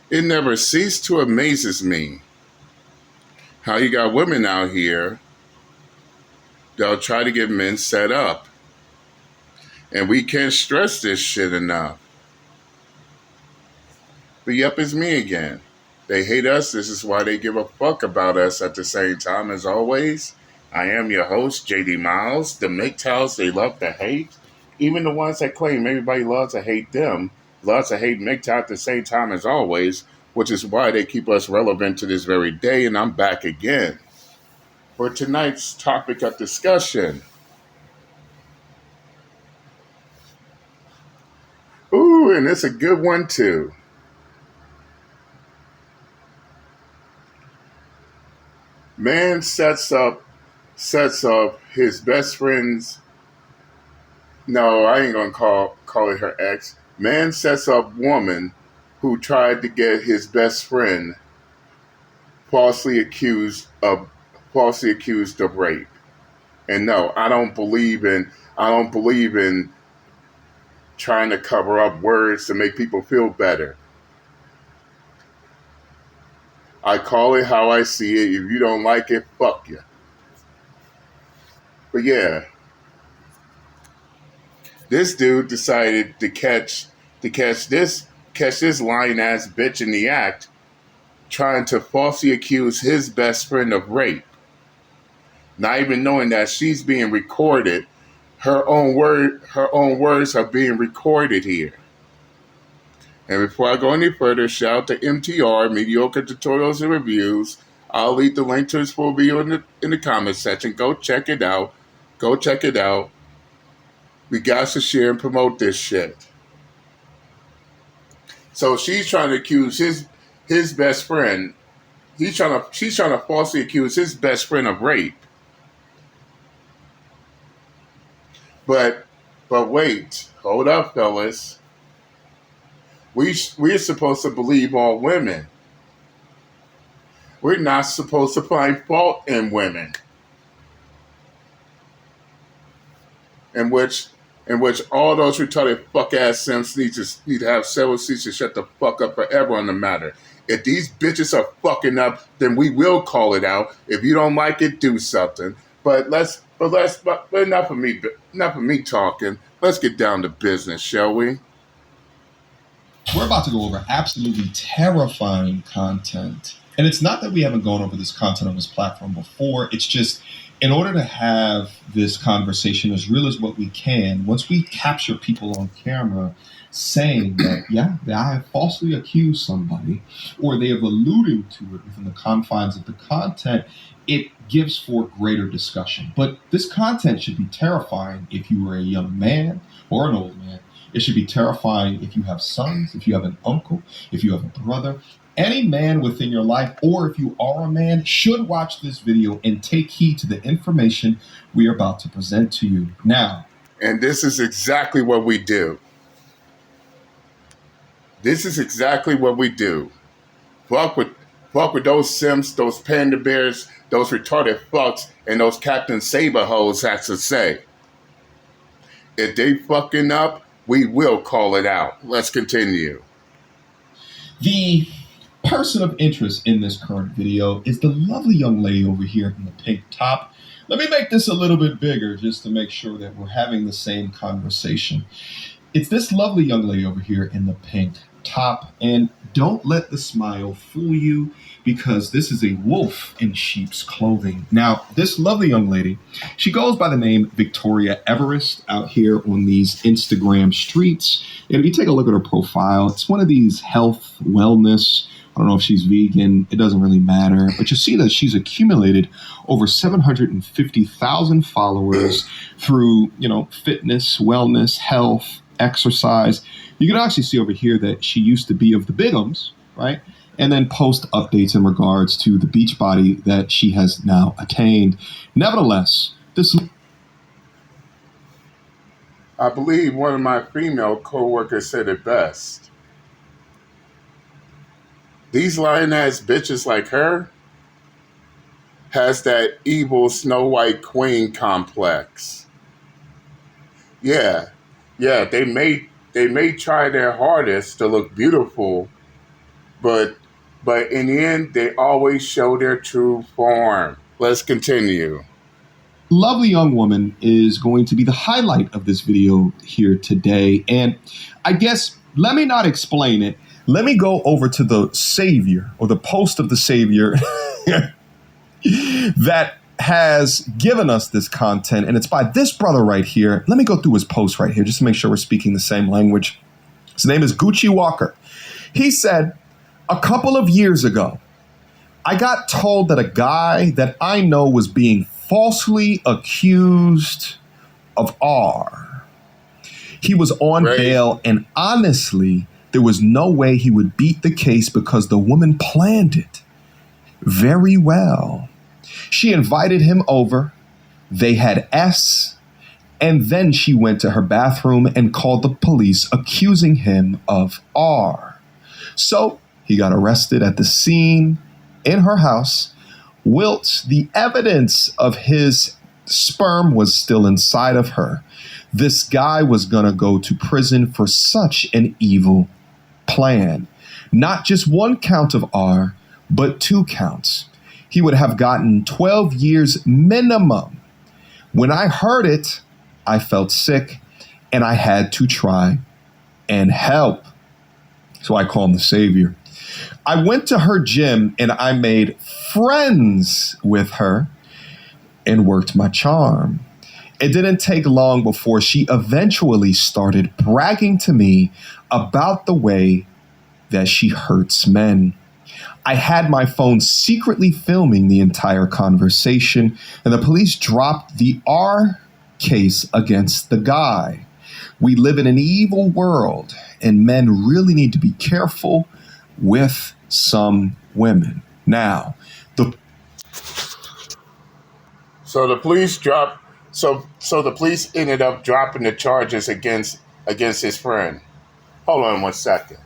It never ceased to amazes me how you got women out here that'll try to get men set up. And we can't stress this shit enough. But yep, it's me again. They hate us. This is why they give a fuck about us at the same time. As always, I am your host, JD Miles. The MGTOWs, they love to hate. Even the ones that claim everybody loves to hate them, loves to hate MGTOW at the same time as always, which is why they keep us relevant to this very day. And I'm back again for tonight's topic of discussion. Ooh, and it's a good one too. Man sets up his best friend's. No, I ain't gonna call it her ex. Man sets up woman who tried to get his best friend falsely accused of rape. And no, I don't believe in trying to cover up words to make people feel better. I call it how I see it. If you don't like it, fuck you. But yeah, this dude decided to catch this lying ass bitch in the act, trying to falsely accuse his best friend of rape, not even knowing that she's being recorded. Her own words are being recorded here. And before I go any further, shout out to MTR, Mediocre Tutorials and Reviews. I'll leave the link to his full video in the comment section. Go check it out. Go check it out. We got to share and promote this shit. So she's trying to accuse his best friend. She's trying to falsely accuse his best friend of rape. But wait, hold up, fellas. We're supposed to believe all women. We're not supposed to find fault in women. In which all those retarded fuck ass simps need to have several seats to shut the fuck up forever on the matter. If these bitches are fucking up, then we will call it out. If you don't like it, do something. But enough of me talking. Let's get down to business, shall we? We're about to go over absolutely terrifying content. And it's not that we haven't gone over this content on this platform before. It's just in order to have this conversation as real as what we can, once we capture people on camera saying that, yeah, I have falsely accused somebody, or they have alluded to it within the confines of the content, it gives for greater discussion. But this content should be terrifying if you are a young man or an old man. It should be terrifying if you have sons, if you have an uncle, if you have a brother. Any man within your life, or if you are a man, should watch this video and take heed to the information we are about to present to you now. And this is exactly what we do. This is exactly what we do. Fuck with those simps, those panda bears, those retarded fucks, and those Captain Saber hoes has to say. If they fucking up, we will call it out. Let's continue. The person of interest in this current video is the lovely young lady over here in the pink top. Let me make this a little bit bigger just to make sure that we're having the same conversation. It's this lovely young lady over here in the pink top, and don't let the smile fool you, because this is a wolf in sheep's clothing. Now, this lovely young lady, she goes by the name Victoria Everest out here on these Instagram streets. And if you take a look at her profile, it's one of these health, wellness, I don't know if she's vegan, it doesn't really matter, but you see that she's accumulated over 750,000 followers through, fitness, wellness, health, exercise. You can actually see over here that she used to be of the Bigums, right? And then post updates in regards to the beach body that she has now attained. Nevertheless, I believe one of my female co-workers said it best. These lying ass bitches like her has that evil Snow White Queen complex. Yeah, they may try their hardest to look beautiful, but in the end, they always show their true form. Let's continue. Lovely young woman is going to be the highlight of this video here today. And I guess, let me not explain it. Let me go over to the savior, or the post of the savior that has given us this content. And it's by this brother right here. Let me go through his post right here just to make sure we're speaking the same language. His name is Gucci Walker. He said, a couple of years ago, I got told that a guy that I know was being falsely accused of R. He was on bail, and honestly, there was no way he would beat the case because the woman planned it very well. She invited him over. They had S, and then she went to her bathroom and called the police, accusing him of R. So he got arrested at the scene in her house. Whilst the evidence of his sperm was still inside of her, this guy was going to go to prison for such an evil plan. Not just one count of R, but 2 counts. He would have gotten 12 years minimum. When I heard it, I felt sick and I had to try and help. So I call him the savior. I went to her gym and I made friends with her and worked my charm. It didn't take long before she eventually started bragging to me about the way that she hurts men. I had my phone secretly filming the entire conversation, and the police dropped the R case against the guy. We live in an evil world, and men really need to be careful with some women. Now, so the police dropped. So the police ended up dropping the charges against his friend. Hold on 1 second.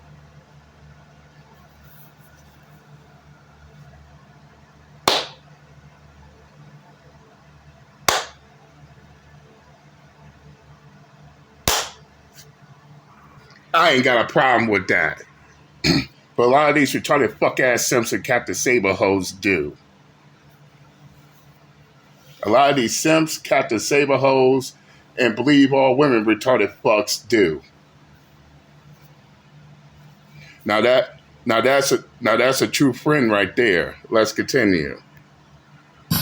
I ain't got a problem with that. But a lot of these retarded fuck-ass simps and Captain Saber hoes do. A lot of these simps, Captain Saber hoes, and believe all women retarded fucks do. Now that's a true friend right there. Let's continue.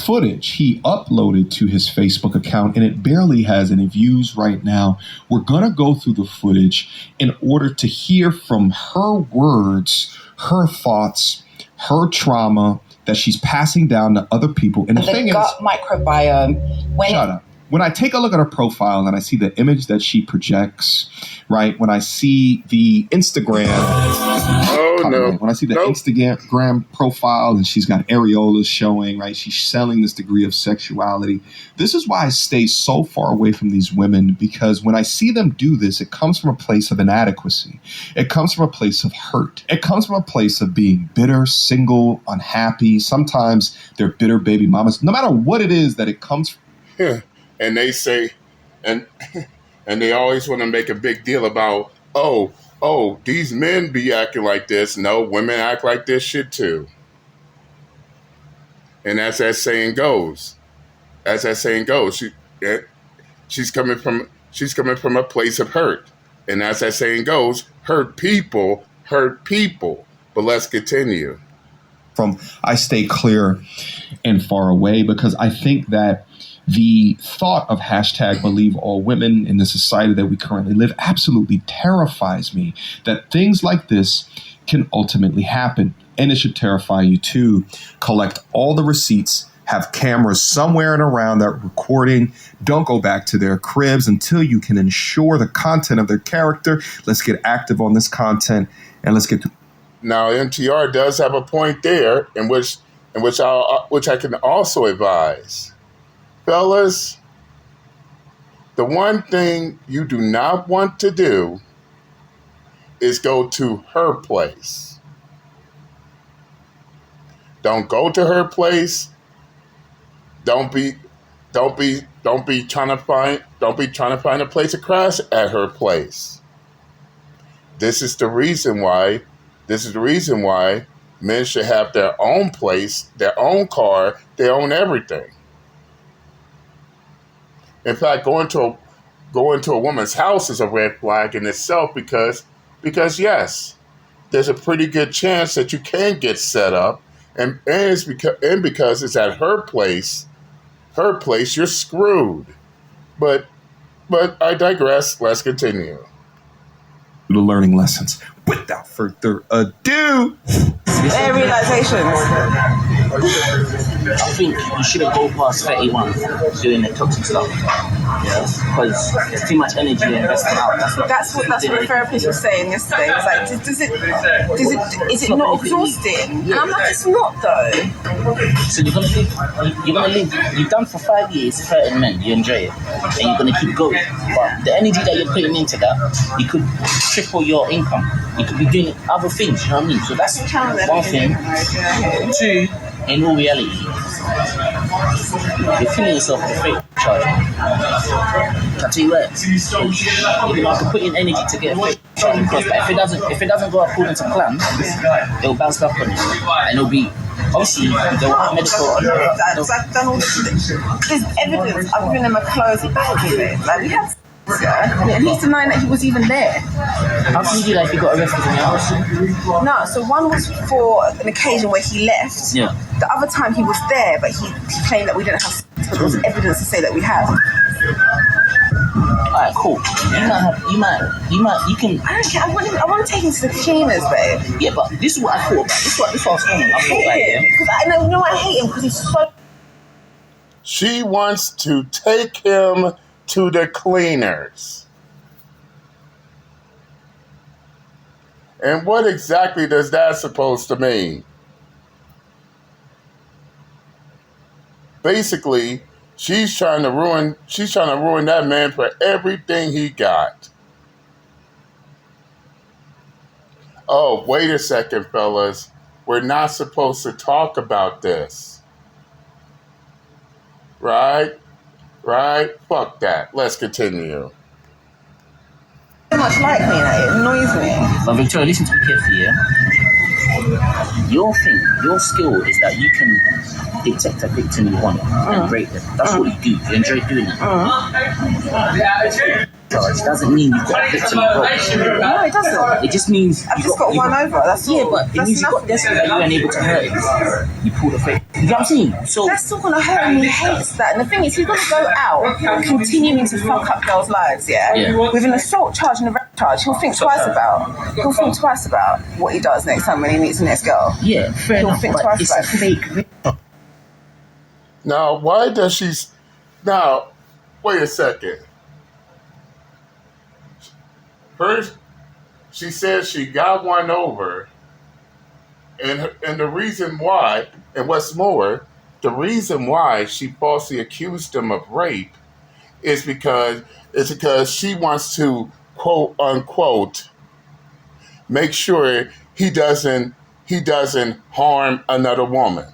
Footage he uploaded to his Facebook account, and it barely has any views right now. We're gonna go through the footage in order to hear from her words, her thoughts, her trauma that she's passing down to other people. And the thing gut microbiome. Shut up. When I take a look at her profile and I see the image that she projects, right? When I see the Instagram, when I see the Instagram profile and she's got areolas showing, right? She's selling this degree of sexuality. This is why I stay so far away from these women, because when I see them do this, it comes from a place of inadequacy. It comes from a place of hurt. It comes from a place of being bitter, single, unhappy. Sometimes they're bitter baby mamas. No matter what it is that it comes from. Yeah. And they say, and they always want to make a big deal about, oh, these men be acting like this. No, women act like this shit too. And as that saying goes, she's coming from a place of hurt. And as that saying goes, hurt people. But let's continue. I stay clear and far away, because I think that the thought of hashtag believe all women in the society that we currently live absolutely terrifies me, that things like this can ultimately happen. And it should terrify you too. Collect all the receipts, have cameras somewhere and around that recording. Don't go back to their cribs until you can ensure the content of their character. Let's get active on this content, and let's get to. Now, MTR does have a point there, in which I can also advise. Fellas, the one thing you do not want to do is go to her place. Don't go to her place. Don't be trying to find a place to crash at her place. This is the reason why This is the reason why men should have their own place, their own car, their own everything. In fact, going to a woman's house is a red flag in itself because yes, there's a pretty good chance that you can get set up, and because it's at her place, you're screwed. But I digress. Let's continue. The learning lessons. Without further ado, Their realizations. I think you shouldn't go past 31 doing the toxic stuff. Yeah, because there's too much energy invested out. That's what the therapist was saying yesterday. It's like, is it not exhausting? And I'm like, it's not though. So you're gonna live. You've done for 5 years hurting men. You enjoy it, and you're gonna keep going. But the energy that you're putting into that, you could triple your income. You could be doing other things. You know what I mean? So that's one thing. Two, in all reality, you're killing yourself with a fake charge. I tell you what, you have to put in energy to get a fake charge across. But if it doesn't go according to plan, it'll bounce back on you, and it'll be obviously they'll have medical. I've done all this. There's evidence. I've given him a closed bag with it. Like we had. And he's denying that he was even there. How can you do that if you got arrested in your house? No, so one was for an occasion where he left. Yeah. The other time he was there, but he claimed that we didn't have sex, but there was evidence to say that we had. Alright, cool. You can. I don't care. I want to take him to the cleaners, babe. Yeah, but this is what I thought about. This is what I was saying. I thought about him because I know I hate him because he's so. She wants to take him to the cleaners. And what exactly does that supposed to mean? Basically, she's trying to ruin that man for everything he got. Oh, wait a second, fellas. We're not supposed to talk about this. Right? Fuck that. Let's continue. So much like me, it annoys me. But Victoria, listen to me carefully, yeah? Your skill is that you can detect a victim you want and break them. That's what you do. You enjoy doing it. It doesn't mean you've got a victim you broke. No, it doesn't. It just means I've just got one over. That's all. Yeah, but it means you got this that you weren't able to hurt him. You pulled a fake. You know what I'm saying? So that's still gonna hurt him. He hates that. And the thing is, he's gonna go out continuing to fuck up girls' lives. Yeah. With an assault charge and a rape charge, he'll think twice about what he does next time when he meets the next girl. Yeah, fair enough. Think but twice it's about a fake. Now, why does she? Now, wait a second. First, she says she got one over, and the reason why, and what's more, the reason why she falsely accused him of rape is because she wants to quote unquote make sure he doesn't harm another woman.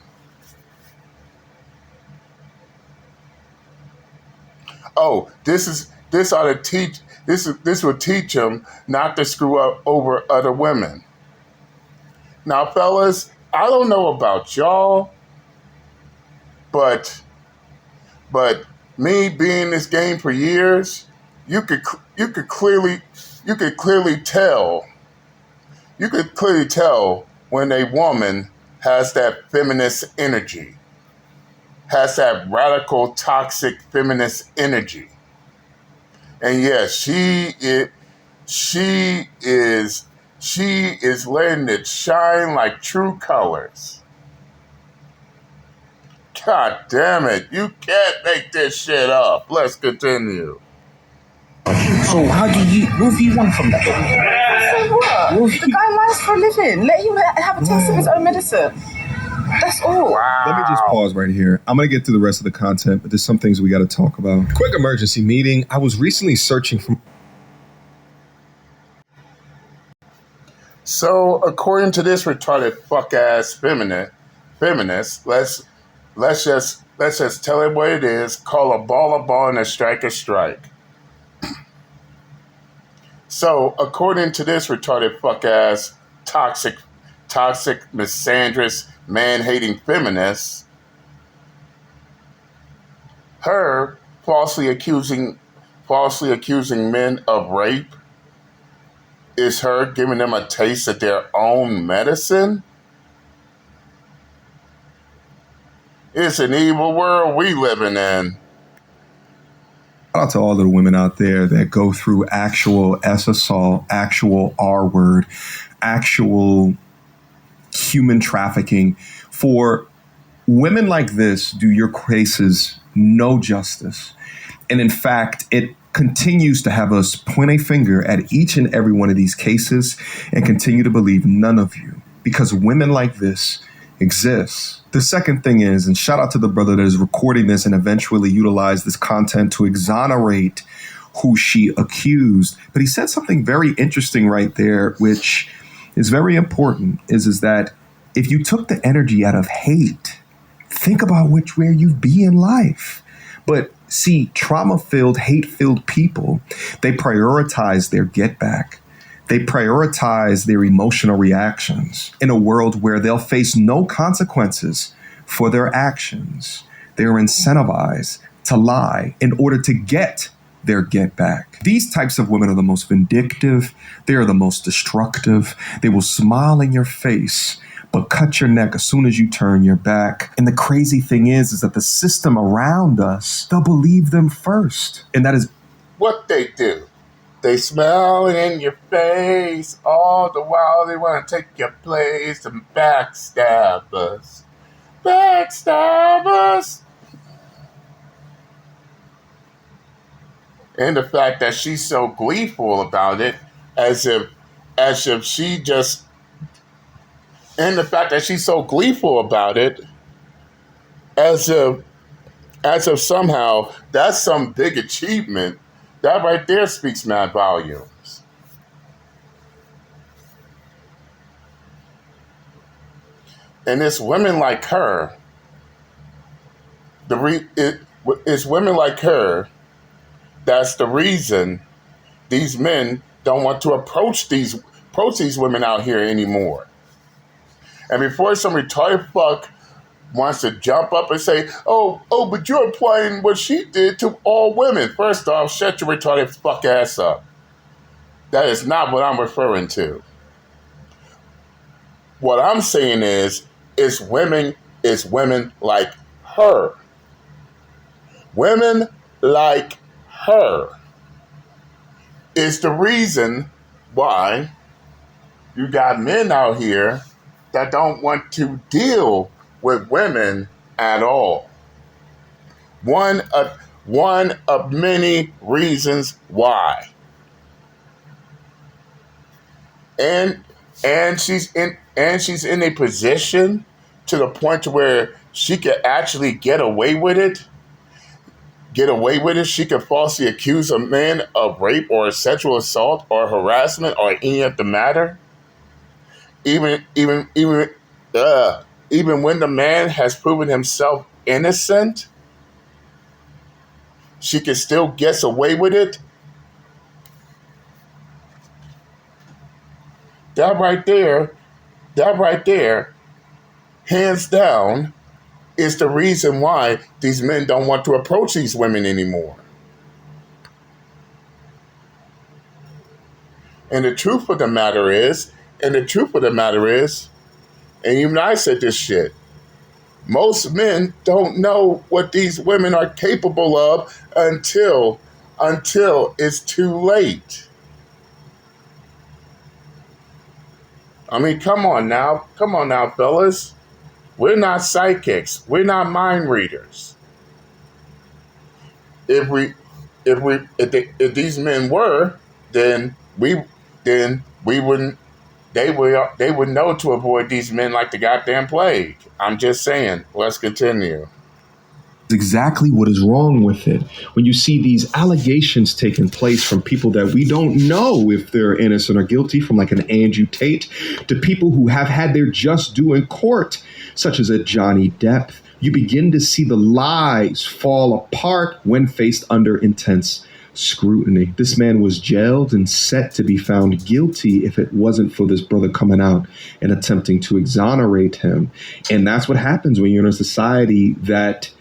Oh, this will teach him not to screw up over other women. Now, fellas, I don't know about y'all, but me being in this game for years, you could clearly tell when a woman has that feminist energy, has that radical, toxic feminist energy. And yes, she is letting it shine like true colors. God damn it, you can't make this shit up. Let's continue. So what do you want from that? So what? The guy lies for a living. Let him have a taste of his own medicine. That's all. Wow. Let me just pause right here. I'm going to get to the rest of the content, but there's some things we got to talk about. Quick emergency meeting. I was recently searching for... So, according to this retarded fuck-ass feminist, let's just tell it what it is. Call a ball and a strike. So, according to this retarded fuck-ass toxic, misandrous, man-hating feminist, her falsely accusing men of rape is her giving them a taste of their own medicine? It's an evil world we living in. Shout out to all of the women out there that go through actual assault, actual R word, actual human trafficking. For women like this, do your cases no justice. And in fact, it continues to have us point a finger at each and every one of these cases and continue to believe none of you, because women like this exist. The second thing is, and shout out to the brother that is recording this and eventually utilized this content to exonerate who she accused. But he said something very interesting right there, which is very important, is that if you took the energy out of hate, think about where you'd be in life. But see, trauma-filled, hate-filled people, they prioritize their get back. They prioritize their emotional reactions in a world where they'll face no consequences for their actions. They're incentivized to lie in order to get their get back. These types of women are the most vindictive. They are the most destructive. They will smile in your face, but cut your neck as soon as you turn your back. And the crazy thing is that the system around us, they'll believe them first. And that is what they do. They smile in your face, all the while they want to take your place and backstab us. Backstab us! And the fact that she's so gleeful about it, as if she just, and the fact that she's so gleeful about it, as if somehow that's some big achievement. That right there speaks mad volumes. And it's women like her. It's women like her. That's the reason these men don't want to approach these women out here anymore. And before some retarded fuck wants to jump up and say, oh, but you're applying what she did to all women. First off, shut your retarded fuck ass up. That is not what I'm referring to. What I'm saying is women like her. Women like her is the reason why you got men out here that don't want to deal with women at all. One of many reasons why. And she's in a position to the point to where she could actually get away with it. She could falsely accuse a man of rape or sexual assault or harassment or any of the matter. Even when the man has proven himself innocent, she can still get away with it. That right there, hands down, is the reason why these men don't want to approach these women anymore. And the truth of the matter is, and even I said this shit, most men don't know what these women are capable of until it's too late. I mean, come on now, fellas. We're not psychics. We're not mind readers. If these men were, then we wouldn't. They would know to avoid these men like the goddamn plague. I'm just saying. Let's continue. Exactly what is wrong with it. When you see these allegations taking place from people that we don't know if they're innocent or guilty, from like an Andrew Tate, to people who have had their just due in court, such as a Johnny Depp, you begin to see the lies fall apart when faced under intense scrutiny. This man was jailed and set to be found guilty if it wasn't for this brother coming out and attempting to exonerate him. And that's what happens when you're in a society that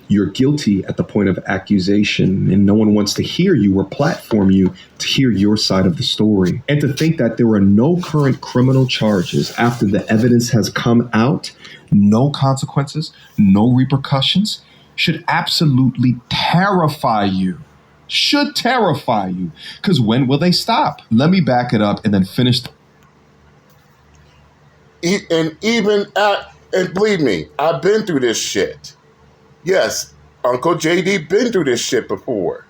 you're guilty at the point of accusation and no one wants to hear you or platform you to hear your side of the story. And to think that there are no current criminal charges after the evidence has come out, no consequences, no repercussions, should absolutely terrify you. Should terrify you. Because when will they stop? Let me back it up and then finish. And believe me, I've been through this shit. Yes, Uncle JD been through this shit before.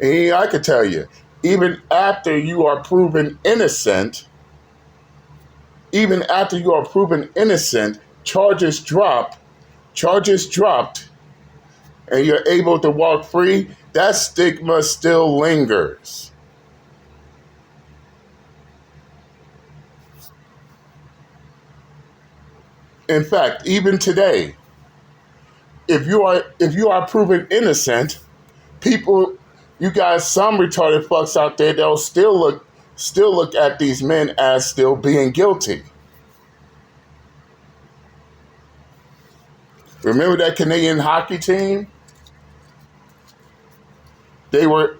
And I can tell you, even after you are proven innocent, charges dropped, and you're able to walk free, that stigma still lingers. In fact, even today, if you are proven innocent, you got some retarded fucks out there that'll still look at these men as still being guilty. Remember that Canadian hockey team? They were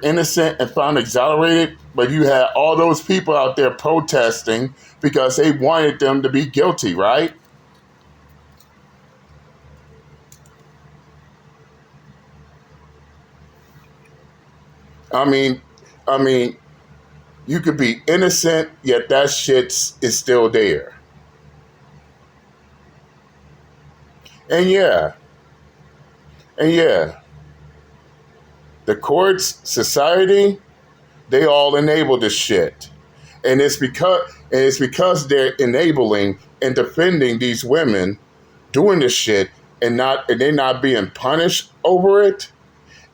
innocent and found exonerated, but you had all those people out there protesting because they wanted them to be guilty, right? I mean, you could be innocent, yet that shit is still there. And yeah, the courts, society, they all enable this shit. And it's because they're enabling and defending these women doing this shit and they're not being punished over it.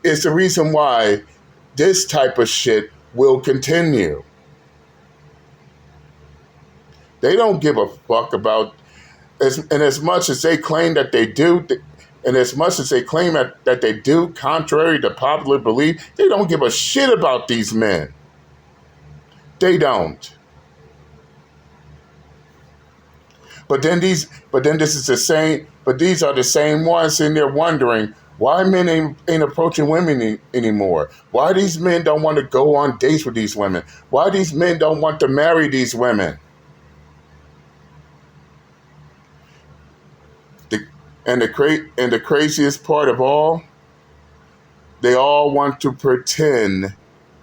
It's the reason why this type of shit will continue. They don't give a fuck about, as much as they claim that they do, and as much as they claim that they do, contrary to popular belief, they don't give a shit about these men. They don't. But these are the same ones in there wondering why men ain't approaching women anymore. Why these men don't want to go on dates with these women. Why these men don't want to marry these women. The craziest part of all, they all want to pretend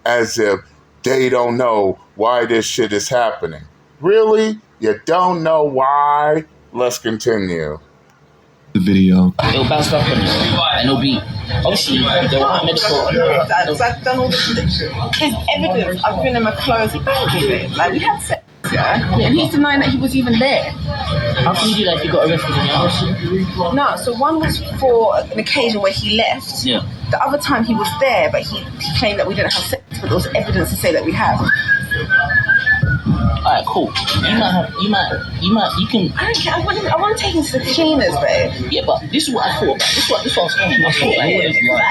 as if they don't know why this shit is happening. Really? You don't know why? Let's continue. The video. It'll bounce back on you, and it'll be obviously there will medical. I've done all this. There's evidence. I've been in my clothes. Like we had sex, yeah, and he's denying that he was even there. How can you do that if you got arrested in your house? No, so one was for an occasion where he left. Yeah. The other time he was there, but he claimed that we didn't have sex, but there was evidence to say that we have. Alright, cool. You can. I don't care. I want to take him to the cleaners, babe. Yeah, but this is what I thought about. This is what I was saying. I thought,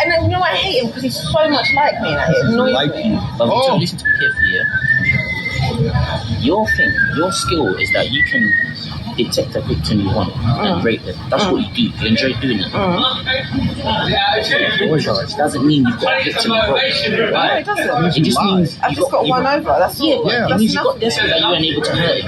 And you know I hate him because he's so much like me. Like, it annoys me. But listen to me carefully, yeah? Your skill is that you can detect a victim you want and rape them. That's what you do. You enjoy doing it. It doesn't mean you've got a victim you broke. No, it doesn't. It just means I've just got one over. That's all. Yeah, it means you got desperate that you weren't able to hurt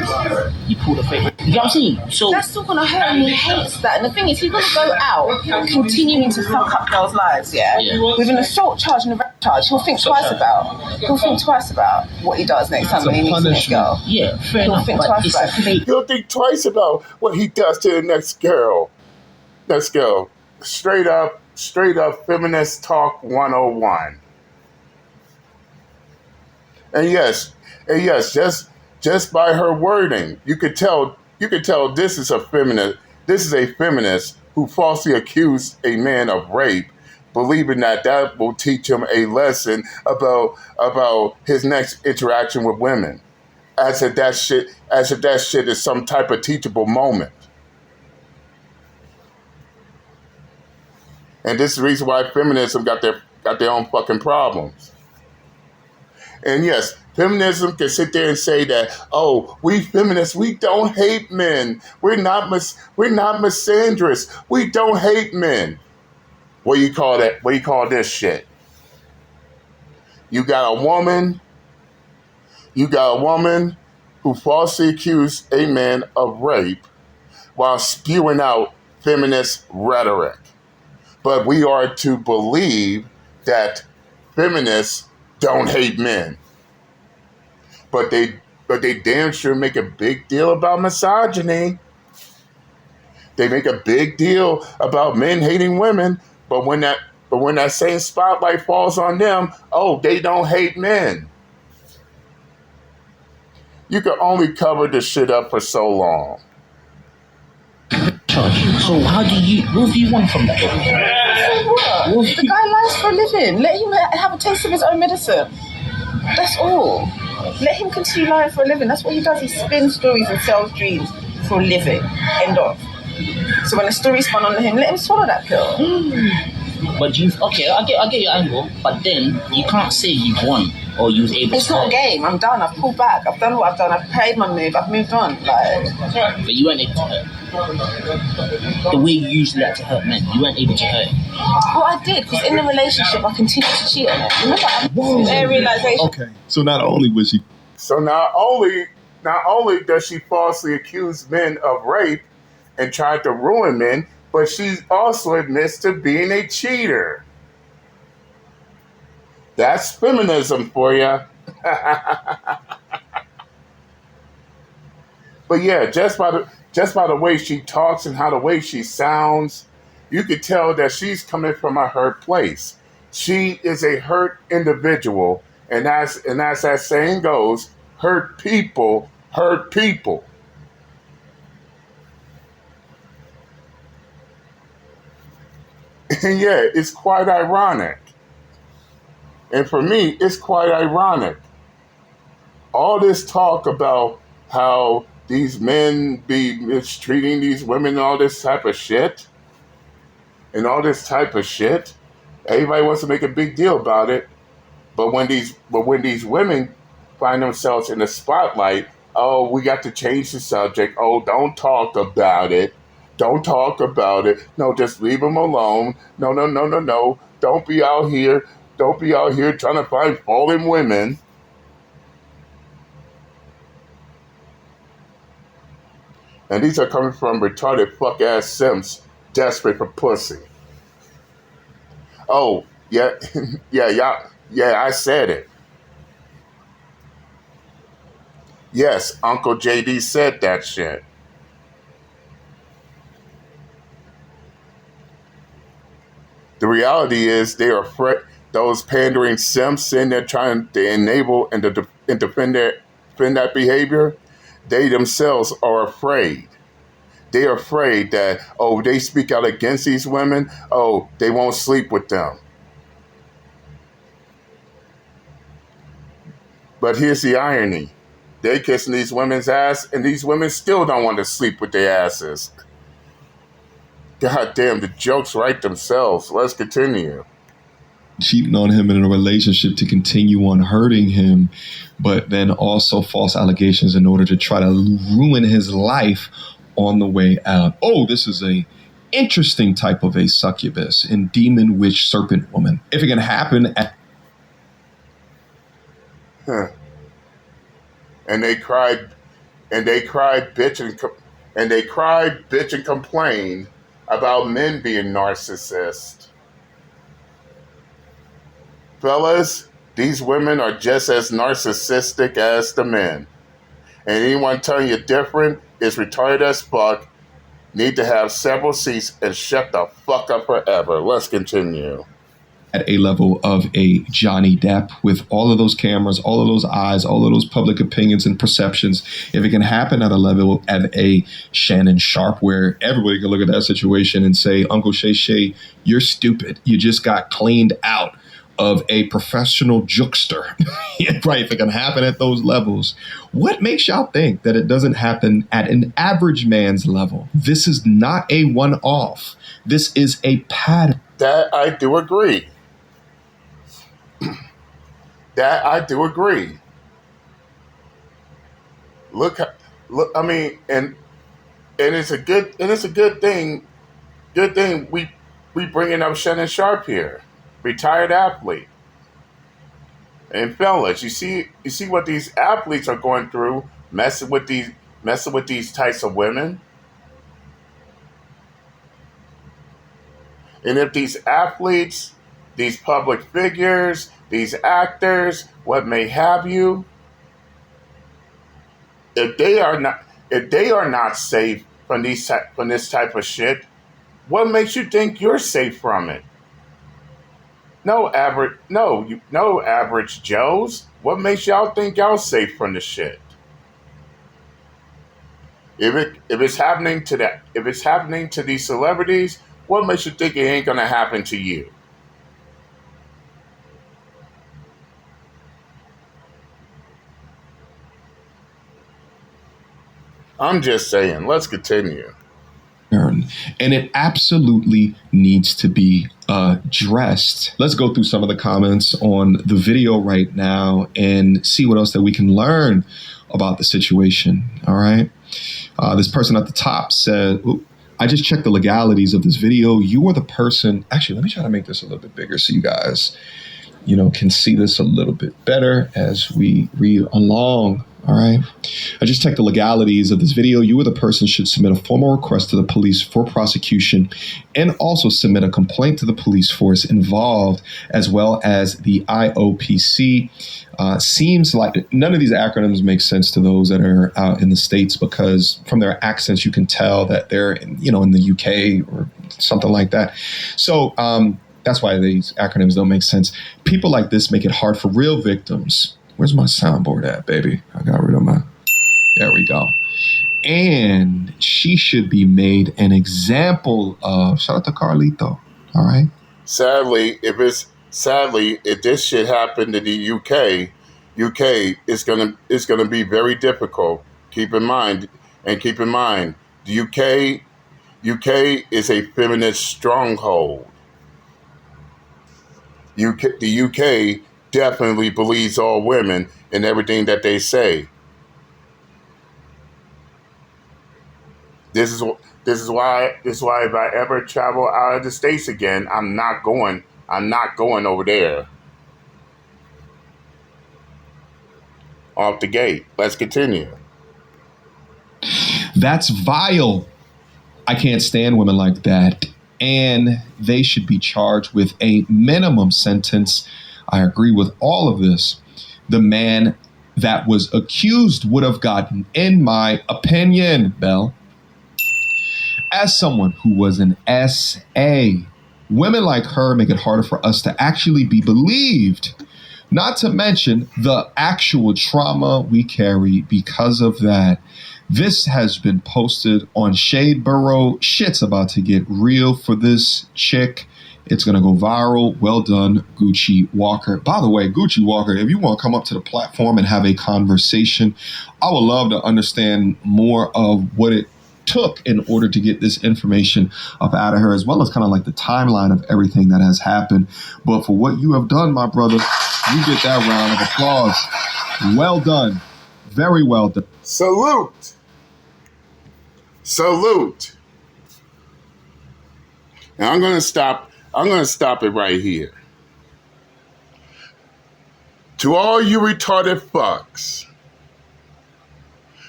him. You pulled a fake. You know what I'm saying? So that's still gonna hurt him. He hates that. And the thing is, he's gonna go out continuing to fuck up girls' lives. Yeah. With an assault charge and a rape charge, he'll think twice about what he does next time when he meets the next girl. Yeah, fair enough. He'll think twice about what he does to the next girl. Let's go. Straight up feminist talk 101. And yes, just by her wording, you could tell this is a feminist who falsely accused a man of rape, believing that will teach him a lesson about his next interaction with women. As if that shit is some type of teachable moment. And this is the reason why feminism got fucking problems. And yes, feminism can sit there and say that, oh, we feminists, we don't hate men. We're not misandrous. We don't hate men. What do you call that? What do you call this shit? You got a woman who falsely accused a man of rape while spewing out feminist rhetoric. But we are to believe that feminists don't hate men. But they damn sure make a big deal about misogyny. They make a big deal about men hating women, but when that same spotlight falls on them, oh, they don't hate men. You can only cover this shit up for so long. So what do you want from that? The guy lies for a living. Let him have a taste of his own medicine. That's all. Let him continue lying for a living. That's what he does. He spins stories and sells dreams for a living. End of. So when a story's spun on him, let him swallow that pill. But I get your angle, but then you can't say you won or you was able It's to. not a game. I'm done. I've pulled back. I've done what I've done. I've played my move. I've moved on. But you weren't able to hurt. The way you usually like to hurt men, you weren't able to hurt. Well, I did, because in the relationship, I continued to cheat on it. Remember, their realization. Okay, so not only was she... So not only does she falsely accuse men of rape and tried to ruin men, but she also admits to being a cheater. That's feminism for you. But yeah, just by the way she talks and how the way she sounds, you could tell that she's coming from a hurt place. She is a hurt individual, and as that saying goes, hurt people hurt people. And yeah, it's quite ironic. And for me, it's quite ironic. All this talk about how these men be mistreating these women and all this type of shit. Everybody wants to make a big deal about it. But when these women find themselves in the spotlight, oh, we got to change the subject. Oh, don't talk about it. Don't talk about it. No, just leave them alone. No. Don't be out here trying to find fault in women. And these are coming from retarded fuck-ass simps desperate for pussy. Oh, yeah, I said it. Yes, Uncle JD said that shit. The reality is they are those pandering simps in there trying to enable and defend that behavior. They themselves are afraid. They are afraid that, oh, they speak out against these women, oh, they won't sleep with them. But here's the irony. They kissing these women's ass, and these women still don't want to sleep with their asses. God damn, the jokes write themselves. Let's continue. Cheating on him in a relationship to continue on hurting him, but then also false allegations in order to try to ruin his life on the way out. Oh, this is a interesting type of a succubus and demon witch serpent woman. If it can happen at... And they cried bitch and complained about men being narcissists. Fellas, these women are just as narcissistic as the men. And anyone telling you different is retarded as fuck, need to have several seats and shut the fuck up forever. Let's continue. At a level of a Johnny Depp with all of those cameras, all of those eyes, all of those public opinions and perceptions. If it can happen at a level of a Shannon Sharp where everybody can look at that situation and say, Uncle Shay Shay, you're stupid. You just got cleaned out of a professional jokester. Right, if it can happen at those levels, what makes y'all think that it doesn't happen at an average man's level? This is not a one-off. This is a pattern. That I do agree. That I do agree. Look, I mean, and it's a good thing. Good thing we bringing up Shannon Sharp here, retired athlete. And fellas, you see what these athletes are going through, messing with these types of women. And if these athletes, these public figures, these actors, what may have you, if they are not safe from this type of shit, what makes you think you're safe from it? No average Joes. What makes y'all think y'all safe from the shit? If it's happening to these celebrities, what makes you think it ain't gonna happen to you? I'm just saying. Let's continue. And it absolutely needs to be addressed. Let's go through some of the comments on the video right now and see what else that we can learn about the situation. All right. This person at the top said, I just checked the legalities of this video. You are the person. Actually, let me try to make this a little bit bigger so you guys, can see this a little bit better as we read along. All right. I just checked the legalities of this video. You or the person should submit a formal request to the police for prosecution and also submit a complaint to the police force involved, as well as the IOPC. Seems like none of these acronyms make sense to those that are out in the States, because from their accents, you can tell that they're, in the UK or something like that. So that's why these acronyms don't make sense. People like this make it hard for real victims. Where's my soundboard at, baby? I got rid of my... There we go. And she should be made an example of. Shout out to Carlito. All right. Sadly, if this shit happened to the UK is gonna be very difficult. Keep in mind, the UK is a feminist stronghold. The UK definitely believes all women in everything that they say. This is why if I ever travel out of the States again, I'm not going over there. Off the gate. Let's continue. That's vile. I can't stand women like that. And they should be charged with a minimum sentence. I agree with all of this. The man that was accused would have gotten, in my opinion, Bell, as someone who was an SA, women like her make it harder for us to actually be believed. Not to mention the actual trauma we carry because of that. This has been posted on Shade Burrow. Shit's about to get real for this chick. It's going to go viral. Well done, Gucci Walker. By the way, Gucci Walker, if you want to come up to the platform and have a conversation, I would love to understand more of what it took in order to get this information up out of her, as well as kind of like the timeline of everything that has happened. But for what you have done, my brother, you get that round of applause. Well done. Very well done. Salute. Now I'm going to stop it right here. To all you retarded fucks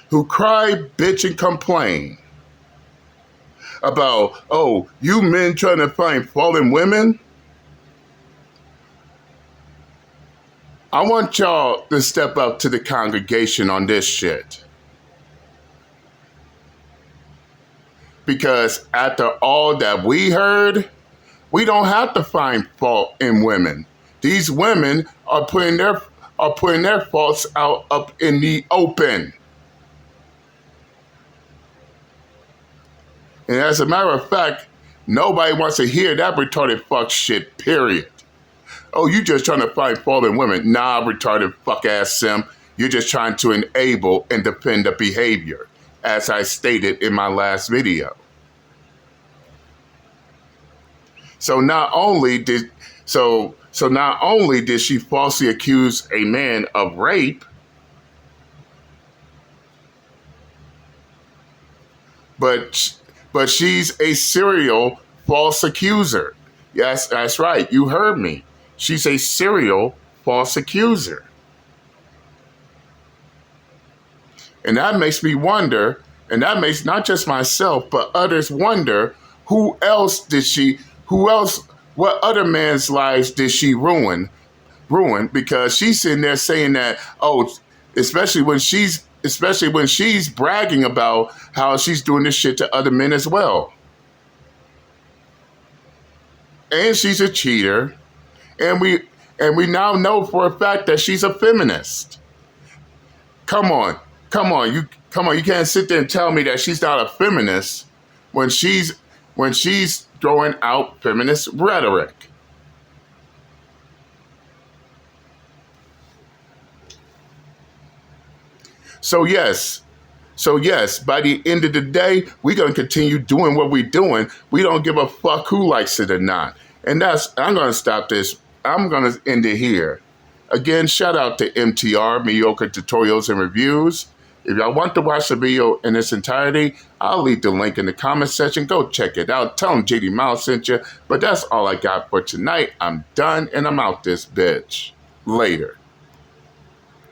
who cry, bitch, and complain about, oh, you men trying to find fault in women, I want y'all to step up to the congregation on this shit. Because after all that we heard, we don't have to find fault in women. These women are putting their faults out up in the open. And as a matter of fact, nobody wants to hear that retarded fuck shit, period. Oh, you just trying to find fault in women. Nah, retarded fuck ass sim. You're just trying to enable and defend the behavior, as I stated in my last video. So not only did So not only did she falsely accuse a man of rape, but she's a serial false accuser. Yes, that's right. You heard me. She's a serial false accuser. And that makes me wonder, and that makes not just myself, but others wonder, what other man's lives did she ruin? Because she's sitting there saying that, especially when she's bragging about how she's doing this shit to other men as well. And she's a cheater. And we now know for a fact that she's a feminist. Come on. You can't sit there and tell me that she's not a feminist when she's throwing out feminist rhetoric. So yes, by the end of the day, we're going to continue doing what we're doing. We don't give a fuck who likes it or not. And I'm going to stop this. I'm going to end it here. Again, shout out to MTR, Mediocre Tutorials and Reviews. If y'all want to watch the video in its entirety, I'll leave the link in the comment section. Go check it out. Tell them JD Miles sent you. But that's all I got for tonight. I'm done and I'm out this bitch. Later.